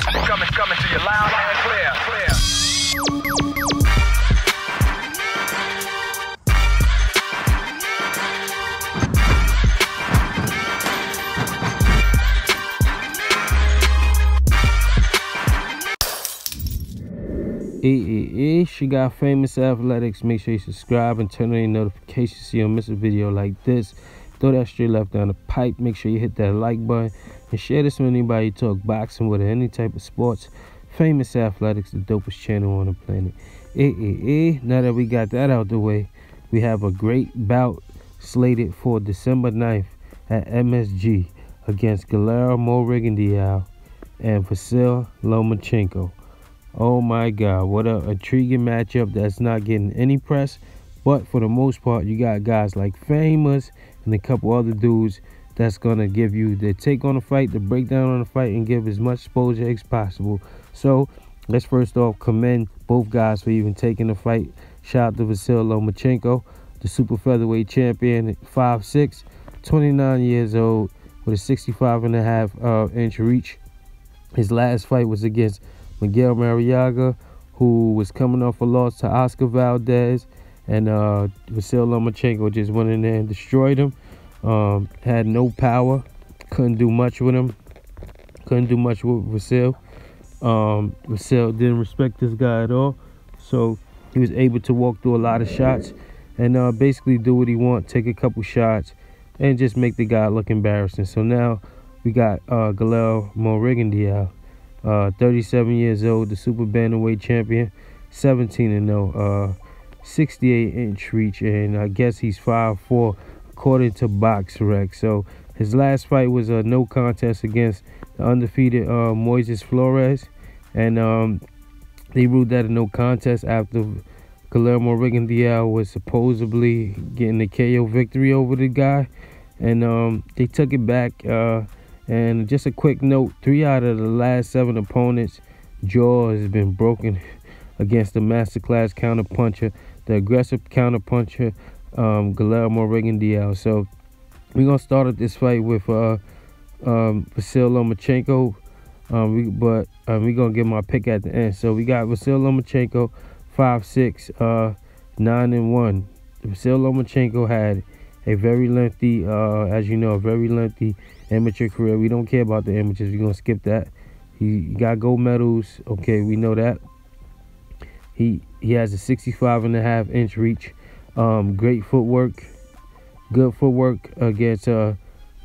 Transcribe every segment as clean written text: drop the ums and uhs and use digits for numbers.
Coming to you loud and clear. She got Famous Athletics. Make sure you subscribe and turn on your notifications so you don't miss a video like this. Throw that straight left down the pipe. Make sure you hit that like button and share this with anybody you talk boxing with or any type of sports. Famous Athletics, the dopest channel on the planet. Now that we got that out the way, we have a great bout slated for December 9th at MSG against Guillermo Rigondeaux and Vasyl Lomachenko. Oh my God, what a intriguing matchup that's not getting any press. But for the most part, you got guys like Famus and a couple other dudes that's going to give you the take on the fight, the breakdown on the fight, and give as much exposure as possible. So let's first off commend both guys for even taking the fight. Shout out to Vasyl Lomachenko, the super featherweight champion, 5'6", 29 years old, with a 65.5-inch reach. His last fight was against Miguel Mariaga, who was coming off a loss to Oscar Valdez, and Vasyl Lomachenko just went in there and destroyed him. Had no power, couldn't do much with him, couldn't do much with Vasyl. Vasyl didn't respect this guy at all, so he was able to walk through a lot of shots and basically do what he wants, take a couple shots, and just make the guy look embarrassing. So now we got Guillermo Rigondeaux, 37 years old, the super bantamweight champion, 17-0, 68-inch reach, and I guess he's 5'4", according to BoxRec. So his last fight was a no contest against the undefeated Moises Flores, and they ruled that a no contest after Guillermo Rigondeaux was supposedly getting a KO victory over the guy, and they took it back. And just a quick note, 3 out of the last 7 opponents' jaw has been broken against the masterclass counterpuncher, the aggressive counterpuncher, Guillermo Rigondeaux. So we're going to start at this fight with Vasyl Lomachenko, but we're going to give my pick at the end. So we got Vasyl Lomachenko, 5'6", 9-1. Vasyl Lomachenko had a very lengthy, as you know, a very lengthy amateur career. We don't care about the amateurs. We're going to skip that. He got gold medals. Okay, we know that. He has a 65.5-inch reach. Great footwork. Good footwork against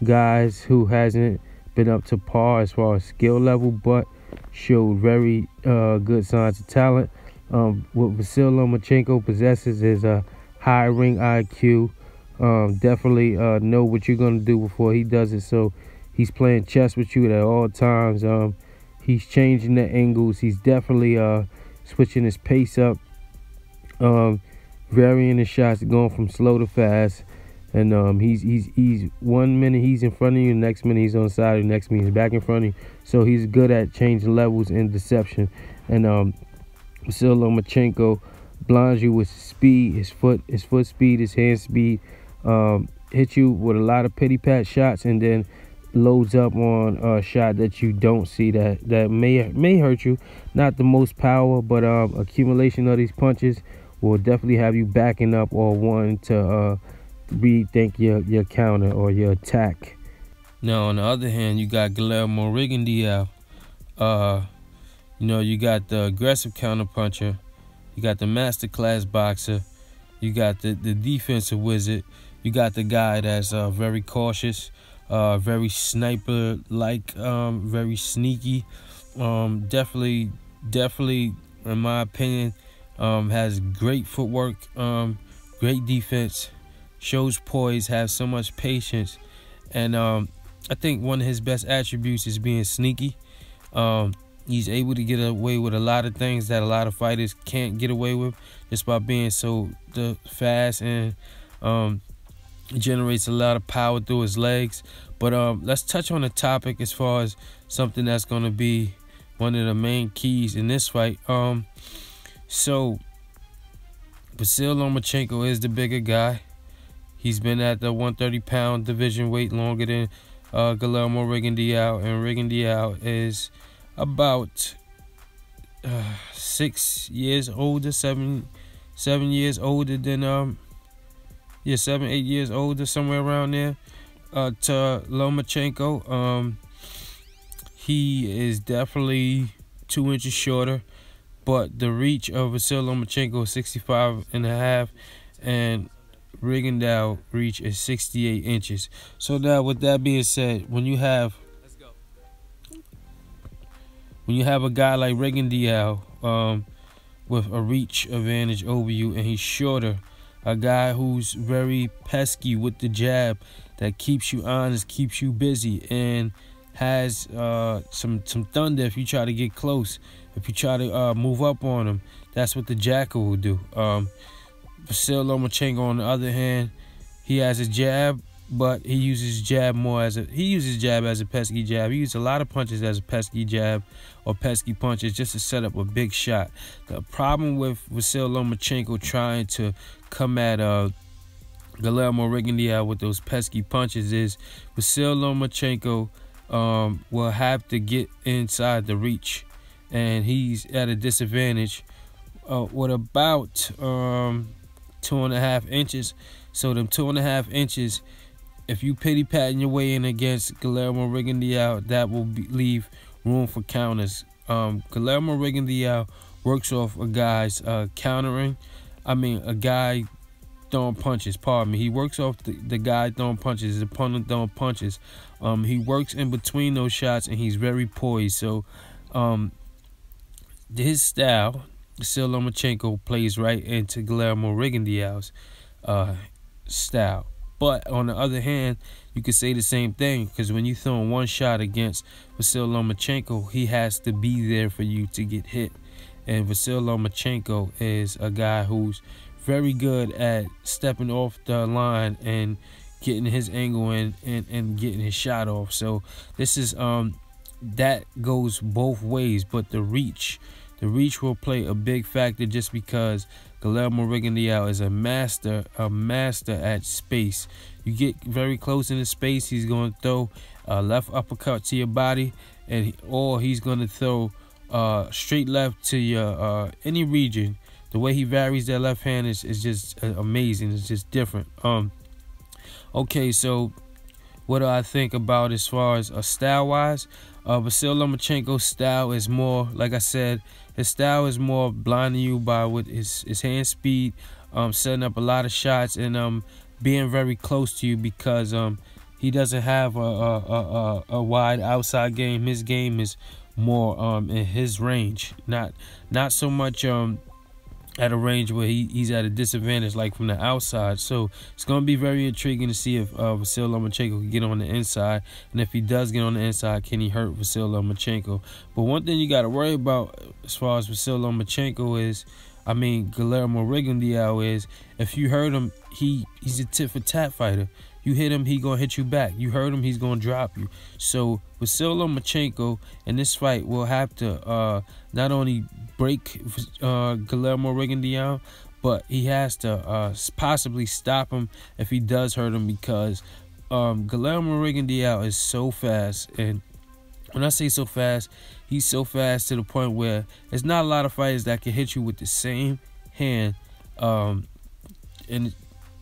guys who hasn't been up to par as far as skill level, but showed very good signs of talent. What Vasyl Lomachenko possesses is a high ring IQ. Definitely know what you're going to do before he does it. So he's playing chess with you at all times. He's changing the angles. He's definitely switching his pace up, varying his shots, going from slow to fast. And he's 1 minute he's in front of you, next minute he's on the side, next minute he's back in front of you. So he's good at changing levels and deception. And Vasyl Lomachenko blinds you with speed, his foot speed, his hand speed. Hit you with a lot of pity pat shots, and then loads up on a shot that you don't see that may hurt you. Not the most power, but accumulation of these punches will definitely have you backing up or wanting to rethink your counter or your attack. Now on the other hand, you got Guillermo Rigondeaux. You got the aggressive counter puncher, you got the masterclass boxer, you got the defensive wizard. You got the guy that's very cautious, very sniper-like, very sneaky. Definitely, in my opinion, has great footwork, great defense, shows poise, has so much patience. And I think one of his best attributes is being sneaky. He's able to get away with a lot of things that a lot of fighters can't get away with just by being so fast, and generates a lot of power through his legs. But let's touch on the topic as far as something that's going to be one of the main keys in this fight. So Vasyl Lomachenko is the bigger guy. He's been at the 130-pound division weight longer than Guillermo Rigondeaux, and Rigondeaux is about 6 years older, 7 years older than 7, 8 years older, somewhere around there, to Lomachenko. He is definitely 2 inches shorter, but the reach of Vasyl Lomachenko is 65.5, and Rigondeaux' reach is 68 inches. So now, with that being said, when you have a guy like Rigondeaux with a reach advantage over you, and he's shorter, a guy who's very pesky with the jab, that keeps you honest, keeps you busy, and has some thunder if you try to get close, if you try to move up on him. That's what the jackal will do. Vasyl Lomachenko, on the other hand, he has a jab, but he uses jab more as a pesky jab. He uses a lot of punches as a pesky jab or pesky punches just to set up a big shot. The problem with Vasyl Lomachenko trying to come at Guillermo Rigondeaux with those pesky punches is Vasyl Lomachenko will have to get inside the reach, and he's at a disadvantage with about 2.5 inches. So them 2.5 inches, if you pity-patting your way in against Guillermo Rigondeaux, that will leave room for counters. Guillermo Rigondeaux works off a guy's countering. A guy throwing punches, pardon me. He works off the guy throwing punches, his opponent throwing punches. He works in between those shots, and he's very poised. So his style, Vasyl Lomachenko, plays right into Guillermo Rigondeaux's style. But on the other hand, you could say the same thing, because when you throw one shot against Vasyl Lomachenko, he has to be there for you to get hit. And Vasyl Lomachenko is a guy who's very good at stepping off the line and getting his angle in and getting his shot off. So this is that goes both ways, but the reach will play a big factor, just because Guillermo Rigondeaux is a master at space. You get very close in the space, he's going to throw a left uppercut to your body, or he's going to throw straight left to your any region. The way he varies that left hand is just amazing. It's just different. Okay, so what do I think about as far as style-wise? Vasyl Lomachenko's style is more, like I said, his style is more blinding you by with his hand speed, setting up a lot of shots, and being very close to you, because he doesn't have a wide outside game. His game is more in his range, not so much at a range where he's at a disadvantage like from the outside. So it's going to be very intriguing to see if Vasyl Lomachenko can get on the inside, and if he does get on the inside, can he hurt Vasyl Lomachenko? But one thing you got to worry about as far as Vasyl Lomachenko is, Guillermo Rigondeaux is, if you hurt him, he's a tit-for-tat fighter. You hit him, he gonna hit you back. You hurt him, he's gonna drop you. So Vasyl Lomachenko in this fight will have to not only break Guillermo Rigondeaux, but he has to possibly stop him if he does hurt him, because Guillermo Rigondeaux is so fast. And when I say so fast, he's so fast to the point where there's not a lot of fighters that can hit you with the same hand.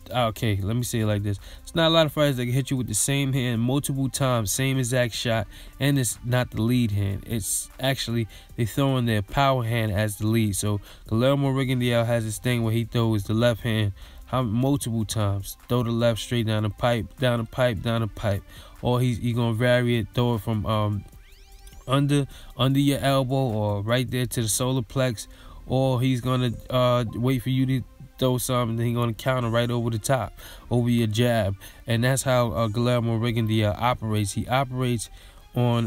Okay, let me say it like this. It's not a lot of fighters that can hit you with the same hand multiple times, same exact shot, and it's not the lead hand. It's actually, they throw in their power hand as the lead. So Guillermo Rigondeaux has this thing where he throws the left hand multiple times. Throw the left straight down the pipe, down the pipe, down the pipe. Or he's going to vary it, throw it from under your elbow or right there to the solar plex. Or he's going to wait for you to throw something, then he's going to counter right over the top, over your jab. And that's how Guillermo Rigondeaux operates. He operates on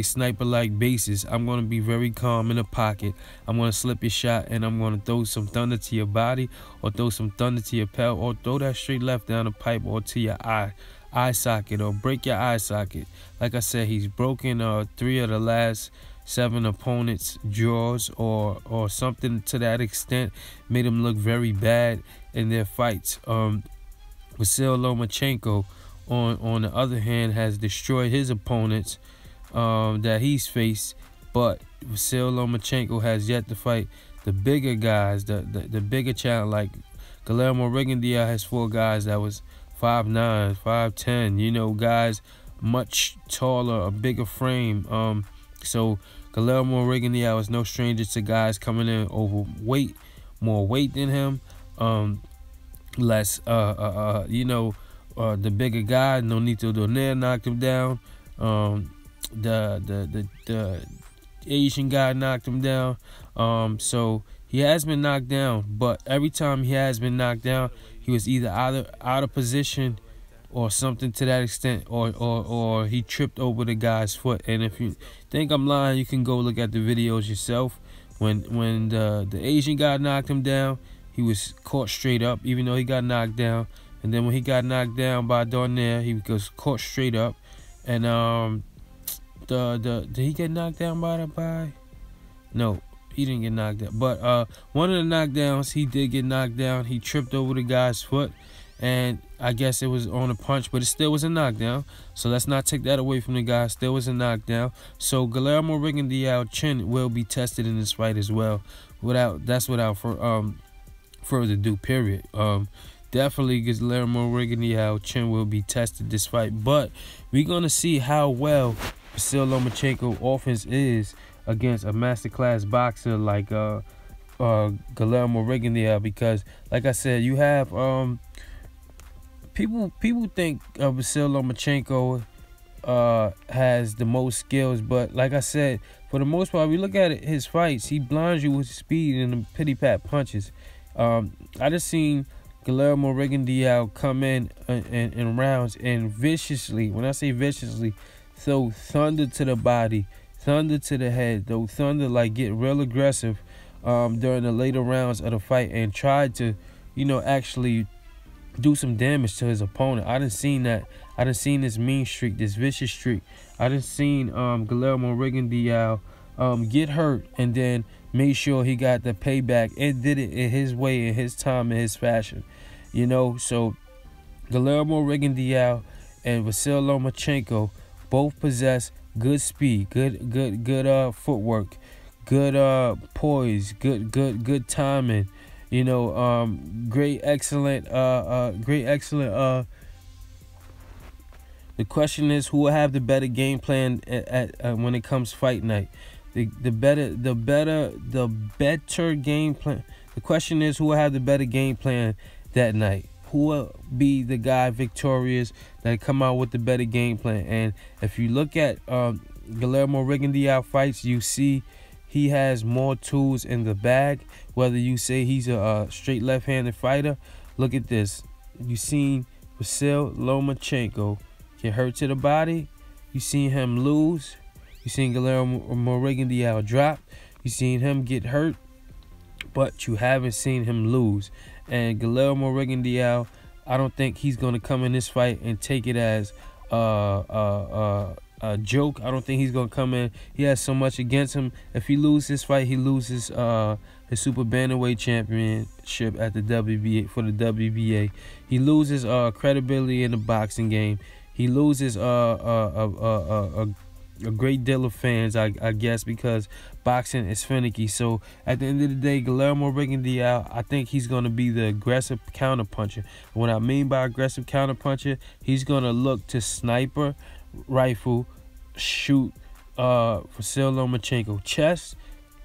sniper-like basis. I'm going to be very calm in the pocket. I'm going to slip your shot, and I'm going to throw some thunder to your body, or throw some thunder to your pelt, or throw that straight left down the pipe, or to your eye socket, or break your eye socket. Like I said, he's broken 3 of the last 7 opponents' jaws, or something to that extent, made them look very bad in their fights. Vasyl Lomachenko, on the other hand, has destroyed his opponents that he's faced But Vasyl Lomachenko has yet to fight the bigger guys, the bigger challenge. Like Guillermo Rigondeaux has 4 guys that was 5'9", 5'10", you know, guys much taller, a bigger frame. So Guillermo Rigondeaux is no stranger to guys coming in overweight, more weight than him. Less, you know, the bigger guy, Nonito Donaire knocked him down. The Asian guy knocked him down. So he has been knocked down, but every time he has been knocked down, he was either out of position or something to that extent, or he tripped over the guy's foot. And if you think I'm lying, you can go look at the videos yourself. When the Asian guy knocked him down, he was caught straight up, even though he got knocked down. And then when he got knocked down by Donaire, he was caught straight up. And did he get knocked down by? No, he didn't get knocked down. But one of the knockdowns, he did get knocked down. He tripped over the guy's foot, and I guess it was on a punch, but it still was a knockdown. So let's not take that away from the guy. Still was a knockdown. So Guillermo Rigondeaux' chin will be tested in this fight as well. Without further ado, period. Definitely Guillermo Rigondeaux' chin will be tested this fight, but we're gonna see how well Vasyl Lomachenko offense is against a masterclass boxer like Guillermo Rigondeaux, because like I said, you have people think Vasyl Lomachenko has the most skills, but like I said, for the most part, we look at it, his fights, he blinds you with speed and the pity-pat punches. I just seen Guillermo Rigondeaux come in rounds and viciously, when I say viciously, throw thunder to the body, thunder to the head, throw thunder, like get real aggressive during the later rounds of the fight, and tried to, you know, actually do some damage to his opponent. I done seen that. I done seen this mean streak, this vicious streak. I done seen Guillermo Rigondeaux get hurt and then made sure he got the payback and did it in his way, in his time, in his fashion. You know, so Guillermo Rigondeaux and Vasyl Lomachenko both possess good speed, good footwork, good poise, good timing. You know, great, excellent. The question is, who will have the better game plan at when it comes fight night? The better game plan. The question is, who will have the better game plan that night? Who will be the guy victorious that come out with the better game plan? And if you look at Guillermo Rigondeaux fights, you see he has more tools in the bag. Whether you say he's a straight left-handed fighter, look at this. You seen Vasyl Lomachenko get hurt to the body. You seen him lose. You seen Guillermo Rigondeaux drop. You seen him get hurt, but you haven't seen him lose. And Guillermo Rigondeaux, I don't think he's going to come in this fight and take it as a joke. I don't think he's going to come in. He has so much against him. If he loses this fight, he loses his super bantamweight championship at the WBA, for the WBA. He loses credibility in the boxing game. He loses a great deal of fans, I guess, because boxing is finicky. So at the end of the day, Guillermo Rigondeaux, I think he's going to be the aggressive counterpuncher. What I mean by aggressive counterpuncher, he's going to look to sniper, rifle, shoot Vasyl Lomachenko chest,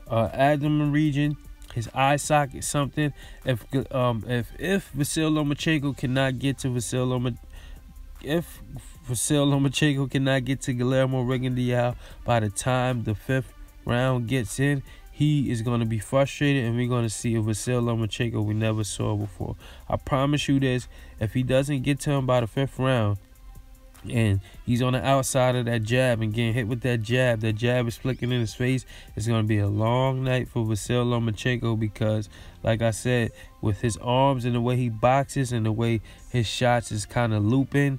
abdomen region, his eye socket, something. If Vasyl Lomachenko cannot get to Vasyl Lomachenko cannot get to Guillermo Rigondeaux by the time the 5th round gets in, he is going to be frustrated, and we're going to see a Vasyl Lomachenko we never saw before. I promise you this, if he doesn't get to him by the 5th round, and he's on the outside of that jab and getting hit with that jab is flicking in his face, it's going to be a long night for Vasyl Lomachenko, because like I said, with his arms and the way he boxes and the way his shots is kind of looping,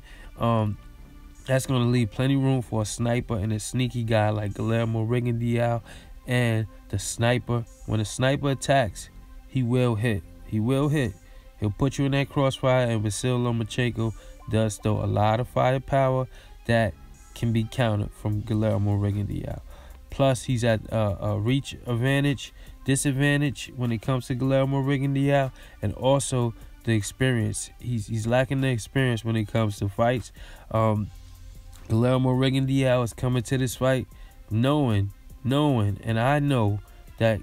that's going to leave plenty room for a sniper and a sneaky guy like Guillermo Rigondeaux. And the sniper, when a sniper attacks, he will hit. He will hit. He'll put you in that crossfire, and Vasyl Lomachenko does throw a lot of firepower that can be countered from Guillermo Rigondeaux. Plus, he's at a reach disadvantage when it comes to Guillermo Rigondeaux, and also the experience. He's lacking the experience when it comes to fights. Guillermo Rigondeaux is coming to this fight knowing, and I know that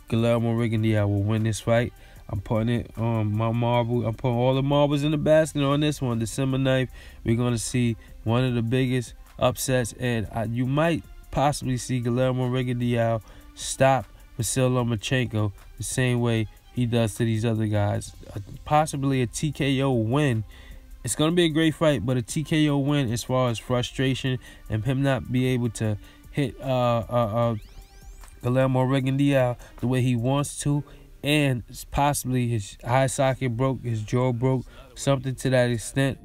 Guillermo Rigondeaux will win this fight. I'm putting it on my marble. I'm putting all the marbles in the basket on this one. December 9th, we're going to see one of the biggest upsets, and you might possibly see Guillermo Rigondeaux stop Vasyl Lomachenko the same way he does to these other guys. Possibly a TKO win. It's going to be a great fight, but a TKO win as far as frustration and him not be able to hit Guillermo Rigondeaux the way he wants to, and possibly his eye socket broke, his jaw broke, something to that extent.